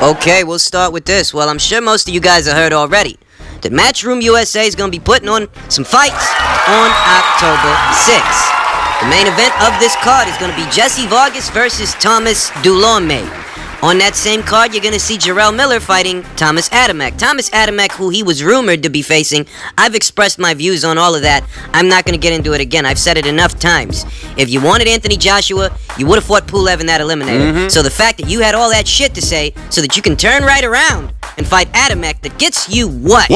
Okay, we'll start with this. Well, I'm sure most of you guys have heard already that Matchroom USA is going to be putting on some fights on October 6th. The main event of this card is going to be Jesse Vargas versus Thomas Dulorme. On that same card, you're going to see Jarrell Miller fighting Thomas Adamek. Thomas Adamek, who he was rumored to be facing, I've expressed my views on all of that. I'm not going to get into it again. I've said it enough times. If you wanted Anthony Joshua, you would have fought Pulev in that eliminator. So the fact that you had all that shit to say so that you can turn right around and fight Adamek, that gets you what?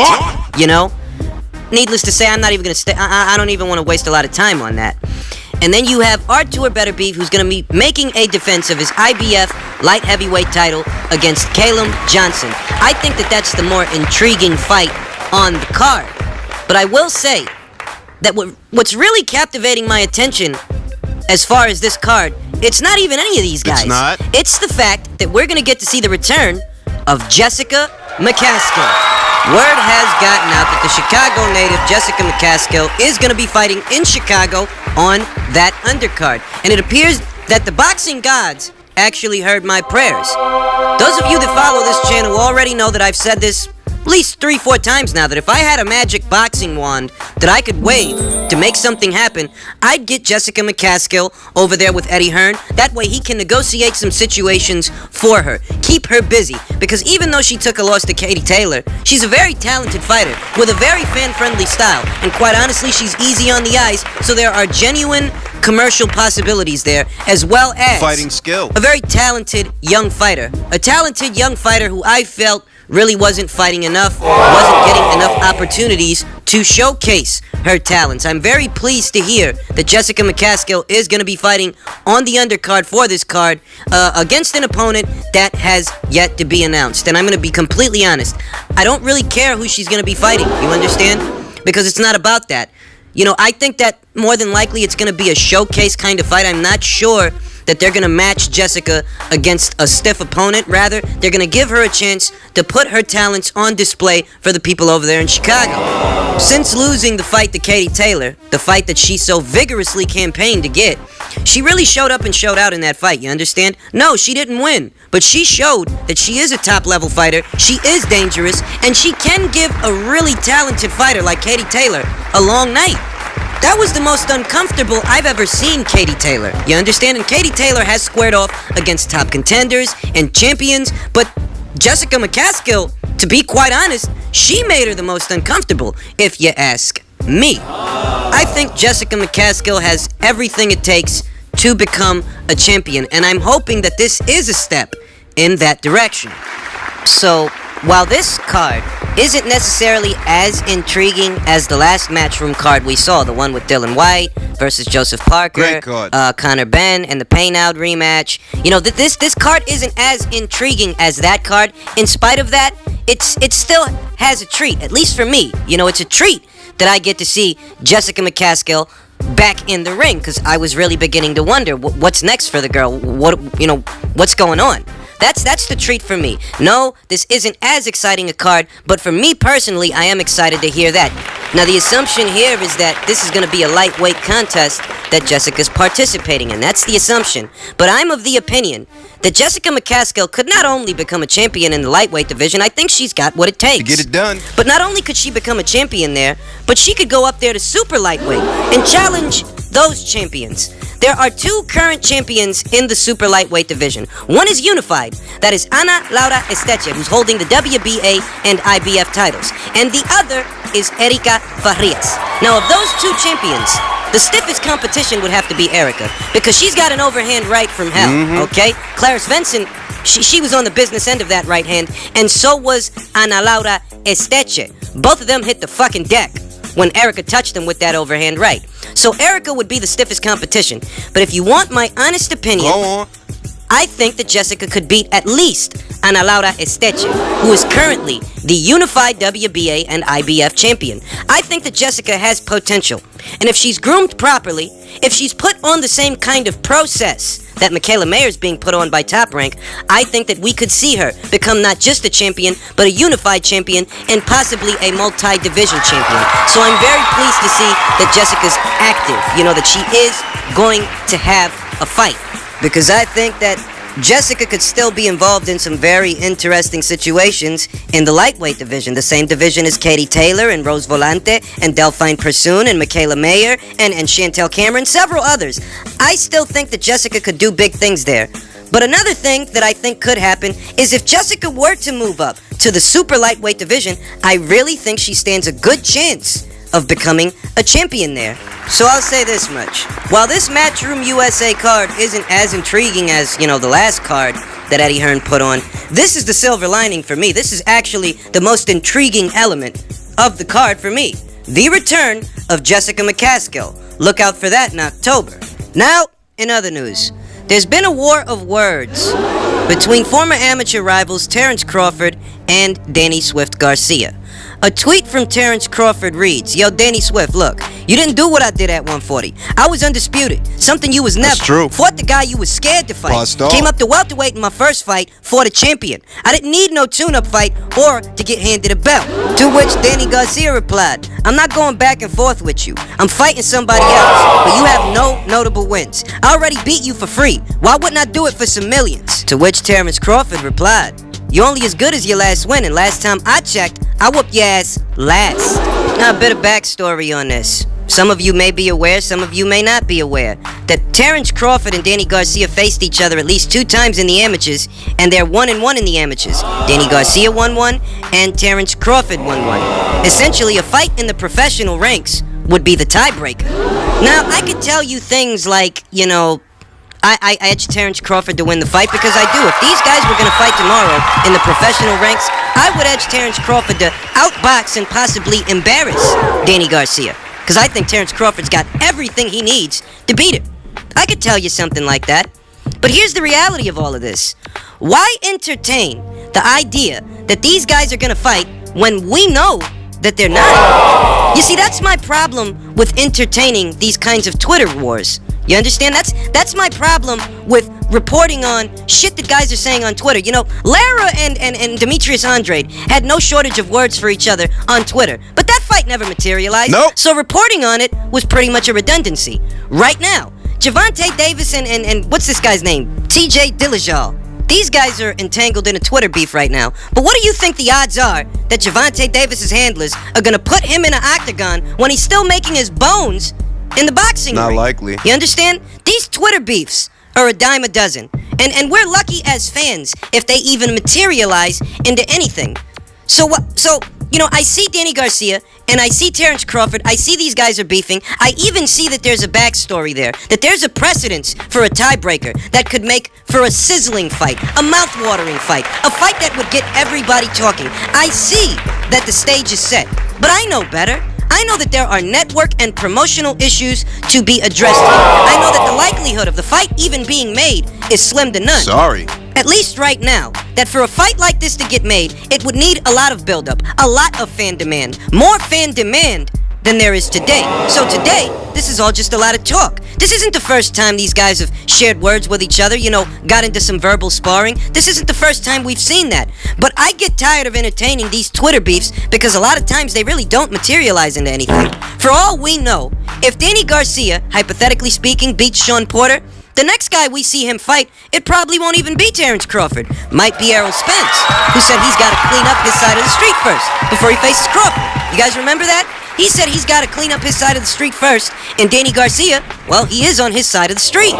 You know? Needless to say, I'm not even going to stay. I don't even want to waste a lot of time on that. And then you have Artur Beterbiev, who's going to be making a defense of his IBF light heavyweight title against Caleb Johnson. I think that that's the more intriguing fight on the card. But I will say that what's really captivating my attention as far as this card, it's not even any of these guys. It's not? It's the fact that we're going to get to see the return of Jessica McCaskill. Word has gotten out that the Chicago native Jessica McCaskill is going to be fighting in Chicago on that undercard. And it appears that the boxing gods actually heard my prayers. Those of you that follow this channel already know that I've said this at least 3-4 times now, that if I had a magic boxing wand that I could wave to make something happen, I'd get Jessica McCaskill over there with Eddie Hearn. That way he can negotiate some situations for her, keep her busy, because even though she took a loss to Katie Taylor, she's a very talented fighter with a very fan-friendly style, and quite honestly, she's easy on the eyes, so there are genuine commercial possibilities there, as well as fighting skill. A very talented young fighter. A talented young fighter who I felt really wasn't fighting enough, wasn't getting enough opportunities to showcase her talents. I'm very pleased to hear that Jessica McCaskill is going to be fighting on the undercard for this card against an opponent that has yet to be announced. And I'm going to be completely honest, I don't really care who she's going to be fighting, you understand? Because it's not about that. You know, I think that more than likely it's going to be a showcase kind of fight. I'm not sure that they're going to match Jessica against a stiff opponent. Rather, they're going to give her a chance to put her talents on display for the people over there in Chicago. Since losing the fight to Katie Taylor, the fight that she so vigorously campaigned to get, she really showed up and showed out in that fight, you understand? No, she didn't win, but she showed that she is a top-level fighter, she is dangerous, and she can give a really talented fighter like Katie Taylor a long night. That was the most uncomfortable I've ever seen Katie Taylor. You understand? And Katie Taylor has squared off against top contenders and champions, but Jessica McCaskill, to be quite honest, she made her the most uncomfortable, if you ask me. I think Jessica McCaskill has everything it takes to become a champion, and I'm hoping that this is a step in that direction. So, while this card isn't necessarily as intriguing as the last Matchroom card we saw, the one with Dylan White versus Joseph Parker, Great card. Conor Benn, and the Payne-Out rematch, you know, this card isn't as intriguing as that card. In spite of that, it still has a treat, at least for me. You know, it's a treat that I get to see Jessica McCaskill back in the ring, because I was really beginning to wonder what's next for the girl. What's going on? That's the treat for me. No, this isn't as exciting a card, but for me personally, I am excited to hear that. Now, the assumption here is that this is going to be a lightweight contest that Jessica's participating in. That's the assumption. But I'm of the opinion that Jessica McCaskill could not only become a champion in the lightweight division, I think she's got what it takes to get it done. But not only could she become a champion there, but she could go up there to super lightweight and challenge those champions. There are two current champions in the super lightweight division. One is unified. That is Ana Laura Esteche, who's holding the WBA and IBF titles. And the other is Erika Farias. Now, of those two champions, the stiffest competition would have to be Erika, because she's got an overhand right from hell, okay? Claire Svensson, she was on the business end of that right hand, and so was Ana Laura Esteche. Both of them hit the fucking deck when Erika touched them with that overhand right. So Erika would be the stiffest competition. But if you want my honest opinion, go on. I think that Jessica could beat at least Ana Laura Esteche, who is currently the unified WBA and IBF champion. I think that Jessica has potential. And if she's groomed properly, if she's put on the same kind of process that Michaela Mayer's being put on by Top Rank, I think that we could see her become not just a champion, but a unified champion and possibly a multi-division champion. So I'm very pleased to see that Jessica's active, you know, that she is going to have a fight. Because I think that Jessica could still be involved in some very interesting situations in the lightweight division, the same division as Katie Taylor and Rose Volante and Delphine Persoon and Michaela Mayer and Chantel Cameron, several others. I still think that Jessica could do big things there. But another thing that I think could happen is if Jessica were to move up to the super lightweight division, I really think she stands a good chance of becoming a champion there. So I'll say this much. While this Matchroom USA card isn't as intriguing as, the last card that Eddie Hearn put on, this is the silver lining for me. This is actually the most intriguing element of the card for me. The return of Jessica McCaskill. Look out for that in October. Now, in other news, there's been a war of words between former amateur rivals Terrence Crawford and Danny Swift Garcia. A tweet from Terrence Crawford reads, "Yo, Danny Swift, look, you didn't do what I did at 140. I was undisputed. Something you was never. That's true. Fought the guy you was scared to fight. Came up to welterweight in my first fight, fought a champion. I didn't need no tune-up fight or to get handed a belt." To which Danny Garcia replied, "I'm not going back and forth with you. I'm fighting somebody else, but you have no notable wins. I already beat you for free. Why wouldn't I do it for some millions?" To which Terrence Crawford replied, "You're only as good as your last win, and last time I checked, I whooped your ass last." Now, a bit of backstory on this. Some of you may be aware, some of you may not be aware, that Terrence Crawford and Danny Garcia faced each other at least 2 times in the amateurs, and they're 1-1 in the amateurs. Danny Garcia won 1, and Terrence Crawford won 1. Essentially, a fight in the professional ranks would be the tiebreaker. Now, I could tell you things like, I edged Terrence Crawford to win the fight because I do. If these guys were going to fight tomorrow in the professional ranks, I would edge Terrence Crawford to outbox and possibly embarrass Danny Garcia. Because I think Terrence Crawford's got everything he needs to beat him. I could tell you something like that. But here's the reality of all of this. Why entertain the idea that these guys are going to fight when we know that they're not? You see, that's my problem with entertaining these kinds of Twitter wars. You understand? That's my problem with reporting on shit that guys are saying on Twitter. Lara and Demetrius Andrade had no shortage of words for each other on Twitter. But that fight never materialized. Nope. So reporting on it was pretty much a redundancy. Right now, Gervonta Davis and what's this guy's name? TJ Dillashaw. These guys are entangled in a Twitter beef right now. But what do you think the odds are that Gervonta Davis's handlers are going to put him in an octagon when he's still making his bones in the boxing ring? Not likely. You understand? These Twitter beefs are a dime a dozen. And we're lucky as fans if they even materialize into anything. So I see Danny Garcia and I see Terrence Crawford. I see these guys are beefing. I even see that there's a backstory there. That there's a precedence for a tiebreaker that could make for a sizzling fight, a mouth-watering fight, a fight that would get everybody talking. I see that the stage is set, but I know better. I know that there are network and promotional issues to be addressed here. I know that the likelihood of the fight even being made is slim to none. Sorry. At least right now, that for a fight like this to get made, it would need a lot of build-up, a lot of fan demand, more fan demand than there is today. So today, this is all just a lot of talk. This isn't the first time these guys have shared words with each other, got into some verbal sparring. This isn't the first time we've seen that. But I get tired of entertaining these Twitter beefs because a lot of times they really don't materialize into anything. For all we know, if Danny Garcia, hypothetically speaking, beats Sean Porter, the next guy we see him fight, it probably won't even be Terrence Crawford. Might be Errol Spence, who said he's got to clean up his side of the street first before he faces Crawford. You guys remember that? He said he's got to clean up his side of the street first, and Danny Garcia, well, he is on his side of the street.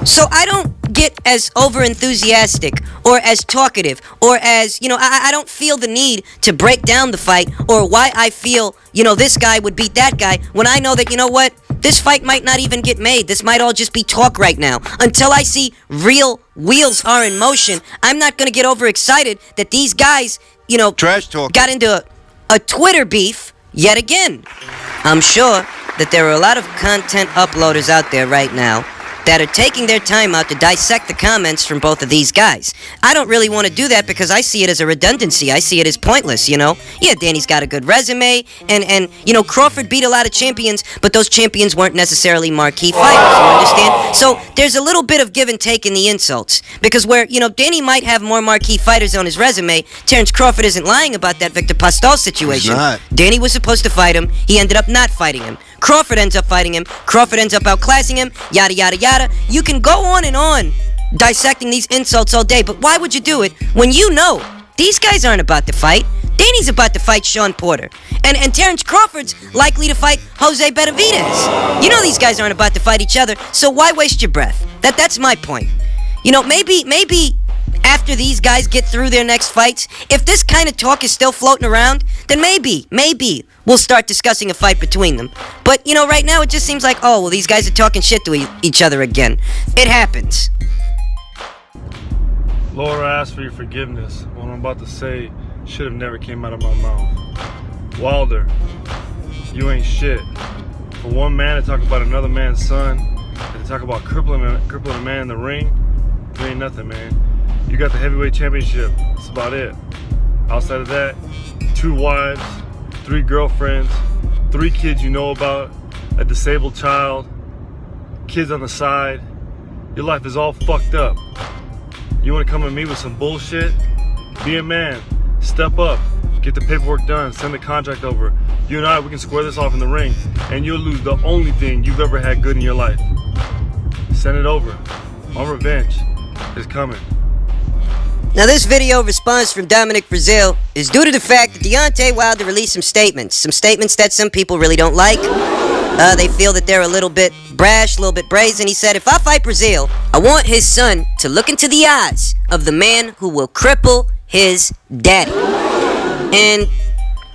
So I don't get as over-enthusiastic or as talkative or as, I don't feel the need to break down the fight or why I feel, this guy would beat that guy when I know that, this fight might not even get made. This might all just be talk right now. Until I see real wheels are in motion, I'm not going to get overexcited that these guys, Trash talk. got into a Twitter beef yet again. I'm sure that there are a lot of content uploaders out there right now that are taking their time out to dissect the comments from both of these guys. I don't really want to do that because I see it as a redundancy. I see it as pointless, Yeah, Danny's got a good resume, and Crawford beat a lot of champions, but those champions weren't necessarily marquee fighters, you understand? So there's a little bit of give and take in the insults, because where, Danny might have more marquee fighters on his resume, Terrence Crawford isn't lying about that Victor Pascal situation. He's not. Danny was supposed to fight him. He ended up not fighting him. Crawford ends up fighting him. Crawford ends up outclassing him. Yada, yada, yada. You can go on and on dissecting these insults all day, but why would you do it when you know these guys aren't about to fight? Danny's about to fight Sean Porter. And Terrence Crawford's likely to fight Jose Benavidez. You know these guys aren't about to fight each other, so why waste your breath? That's my point. You know, maybe after these guys get through their next fights, if this kind of talk is still floating around, then maybe we'll start discussing a fight between them. But, you know, right now it just seems like, oh, well, these guys are talking shit to each other again. It happens. Lord, I ask for your forgiveness. What I'm about to say should have never came out of my mouth. Wilder, you ain't shit. For one man to talk about another man's son, and to talk about crippling a man in the ring, you ain't nothing, man. You got the heavyweight championship. That's about it. Outside of that, 2 wives, 3 girlfriends, 3 kids you know about, a disabled child, kids on the side. Your life is all fucked up. You want to come at me with some bullshit? Be a man. Step up. Get the paperwork done. Send the contract over. You and I, we can square this off in the ring, and you'll lose the only thing you've ever had good in your life. Send it over. My revenge is coming. Now, this video response from McCaskill is due to the fact that Deontay Wilder released some statements that some people really don't like. They feel that they're a little bit brash, a little bit brazen. He said, if I fight Brazeale, I want his son to look into the eyes of the man who will cripple his daddy. And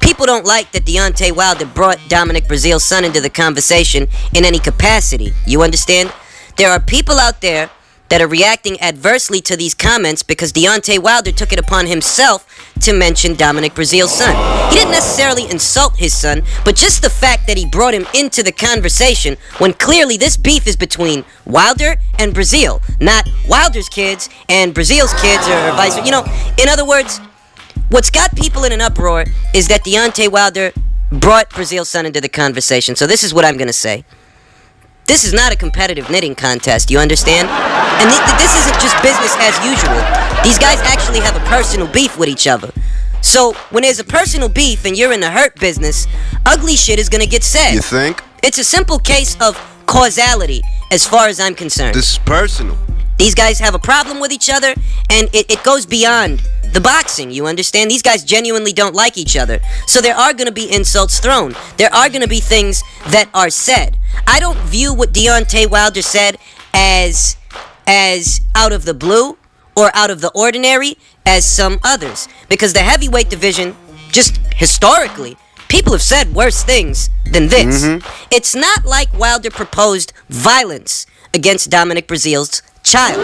people don't like that Deontay Wilder brought Brazeale's son into the conversation in any capacity. You understand? There are people out there that are reacting adversely to these comments because Deontay Wilder took it upon himself to mention Brazeale's son. He didn't necessarily insult his son, but just the fact that he brought him into the conversation when clearly this beef is between Wilder and Brazeale, not Wilder's kids and Brazeale's kids or vice versa. You know, in other words, what's got people in an uproar is that Deontay Wilder brought Brazeale's son into the conversation. So this is what I'm going to say. This is not a competitive knitting contest, you understand? And this isn't just business as usual. These guys actually have a personal beef with each other. So, when there's a personal beef and you're in the hurt business, ugly shit is gonna get said. You think? It's a simple case of causality, as far as I'm concerned. This is personal. These guys have a problem with each other, and it goes beyond the boxing, you understand? These guys genuinely don't like each other. So there are going to be insults thrown. There are going to be things that are said. I don't view what Deontay Wilder said as out of the blue or out of the ordinary as some others. Because the heavyweight division, just historically, people have said worse things than this. It's not like Wilder proposed violence against Brazeale's child.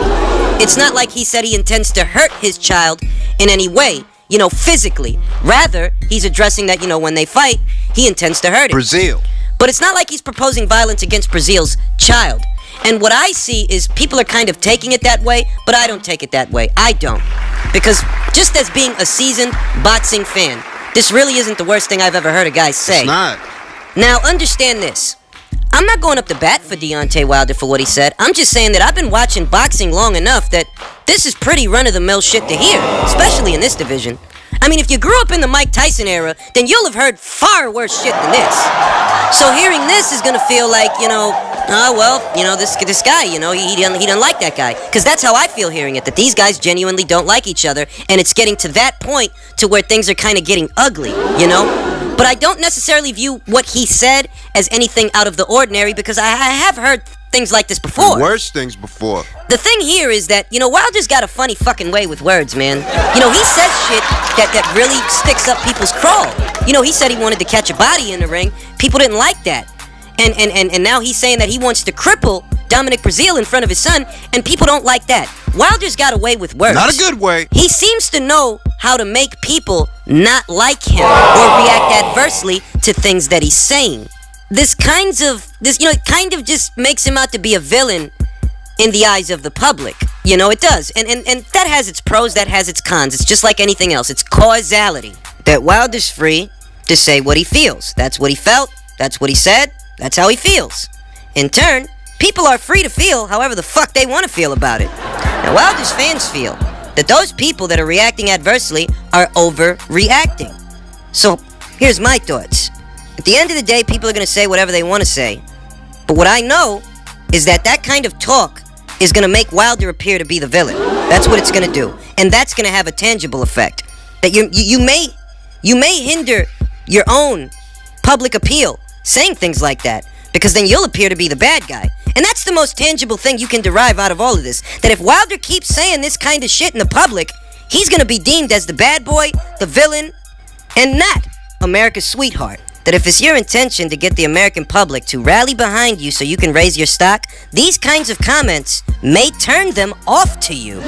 It's not like he said he intends to hurt his child in any way, you know, physically. Rather, he's addressing that, you know, when they fight, he intends to hurt him. Brazeale. But it's not like he's proposing violence against Brazeale's child. And what I see is people are kind of taking it that way, but I don't take it that way. I don't. Because just as being a seasoned boxing fan, this really isn't the worst thing I've ever heard a guy say. It's not. Now, understand this. I'm not going up to bat for Deontay Wilder for what he said. I'm just saying that I've been watching boxing long enough that this is pretty run-of-the-mill shit to hear, especially in this division. I mean, if you grew up in the Mike Tyson era, then you'll have heard far worse shit than this. So hearing this is gonna feel like, you know, oh, well, you know, this guy, you know, he doesn't like that guy. Because that's how I feel hearing it, that these guys genuinely don't like each other, and it's getting to that point to where things are kind of getting ugly, you know? But I don't necessarily view what he said as anything out of the ordinary, because I have heard things like this before. Worse things before. The thing here is that, you know, Wilder's got a funny fucking way with words, man. You know, he says shit that really sticks up people's craw. You know, he said he wanted to catch a body in the ring. People didn't like that. And now he's saying that he wants to cripple Brazeale in front of his son, and people don't like that. Wilder's got a way with words. Not a good way. He seems to know how to make people not like him or react adversely to things that he's saying. This kind of just makes him out to be a villain in the eyes of the public. You know, it does. And that has its pros, that has its cons. It's just like anything else. It's causality. That Wilder's free to say what he feels. That's what he felt. That's what he said. That's how he feels. In turn, people are free to feel however the fuck they want to feel about it. Now, Wilder's fans feel that those people that are reacting adversely are overreacting. So, here's my thoughts. At the end of the day, people are going to say whatever they want to say. But what I know is that kind of talk is gonna make Wilder appear to be the villain. That's what it's gonna do. And that's gonna have a tangible effect. That you may hinder your own public appeal saying things like that, because then you'll appear to be the bad guy. And that's the most tangible thing you can derive out of all of this. That if Wilder keeps saying this kind of shit in the public, he's gonna be deemed as the bad boy, the villain, and not America's sweetheart. That if it's your intention to get the American public to rally behind you so you can raise your stock, these kinds of comments may turn them off to you.